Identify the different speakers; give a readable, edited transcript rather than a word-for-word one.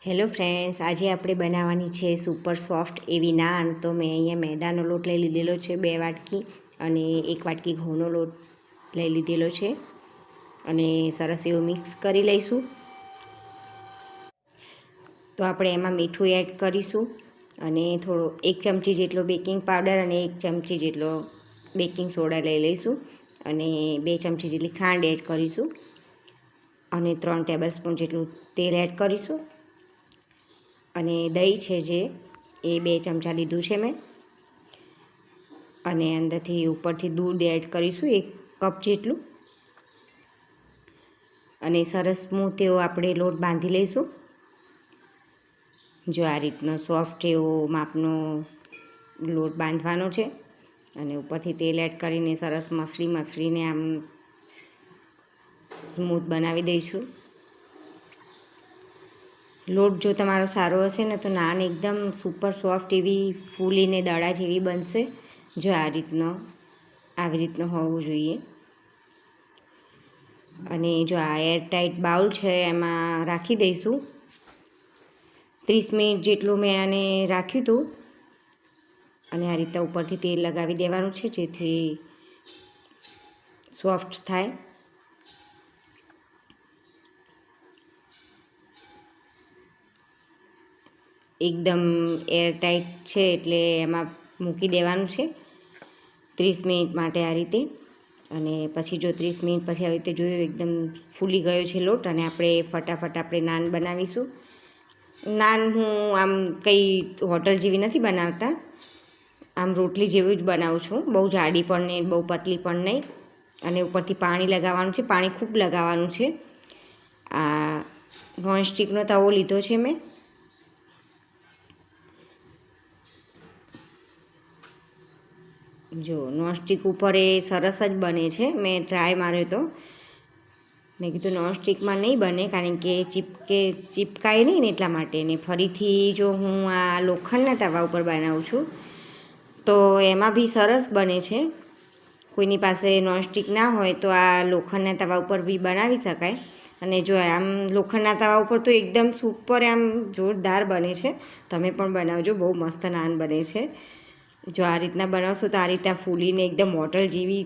Speaker 1: Hello friends, આજે આપણે બનાવવાની છે સુપર સોફ્ટ એવી નાન. તો મેં અહીંયા મેદાનો લોટ લઈ લીધેલો છે 2 વાટકી, અને 1 વાટકી ઘઉંનો લોટ લઈ લીધેલો છે, અને સરસ એવું મિક્સ કરી લઈશું. તો આપણે એમાં મીઠું એડ કરીશું, અને થોડો 1 ચમચી જેટલો બેકિંગ પાવડર અને 1 ચમચી જેટલો બેકિંગ સોડા લઈ લઈશું, અને 2 ચમચી જેટલી ખાંડ એડ કરીશું, અને 3 ટેબલ સ્પૂન જેટલું તેલ એડ કરીશું, અને દહીં છે જે એ 2 ચમચા લીધું છે મેં, અને અંદરથી ઉપરથી દૂધ એડ કરીશું 1 કપ જેટલું, અને સરસ સ્મૂથ એવો આપણે લોટ બાંધી લઈશું. જો આ રીતનો સોફ્ટ એવો માપનો લોટ બાંધવાનો છે, અને ઉપરથી તેલ એડ કરીને સરસ મસળીને આમ સ્મૂથ બનાવી દઈશું. લોટ જો તમારો સારો હશે ને તો નાન એકદમ સુપર સોફ્ટ એવી ફૂલીને દડા જેવી બનશે. જો આવી રીતનો હોવું જોઈએ. અને જો આ એરટાઈટ બાઉલ છે એમાં રાખી દઈશું. 30 મિનિટ જેટલું મેં આને રાખ્યું હતું, અને આ રીતે ઉપરથી તેલ લગાવી દેવાનું છે જેથી સોફ્ટ થાય. એકદમ એરટાઈટ છે એટલે એમાં મૂકી દેવાનું છે 30 મિનિટ માટે આ રીતે. અને પછી જો 30 મિનિટ પછી આવી રીતે જોયું એકદમ ફૂલી ગયો છે લોટ, અને ફટાફટ આપણે નાન બનાવીશું. નાન હું આમ કંઈ હોટલ જેવી નથી બનાવતા, આમ રોટલી જેવું જ બનાવું છું. બહુ જાડી પણ નહીં, બહુ પતલી પણ નહીં. અને ઉપરથી પાણી લગાવવાનું છે, પાણી ખૂબ લગાવવાનું છે. આ નોનસ્ટિકનો તવો લીધો છે મેં. જો નોનસ્ટિક ઉપર એ સરસ જ બને છે. મેં ટ્રાય માર્યો તો, મેં કીધું નોનસ્ટિકમાં નહીં બને, કારણ કે ચીપકાય નહીં ને એટલા માટે. ને ફરીથી જો હું આ લોખંડના તવા ઉપર બનાવું છું તો એમાં બી સરસ બને છે. કોઈની પાસે નોનસ્ટિક ના હોય તો આ લોખંડના તવા ઉપર બી બનાવી શકાય. અને જો આમ લોખંડના તવા ઉપર તો એકદમ સુપર આમ જોરદાર બને છે. તમે પણ બનાવજો, બહુ મસ્ત નાન બને છે. જો આ રીતના બનાવશો તો આ રીતે ફૂલીને એકદમ હોટલ જેવી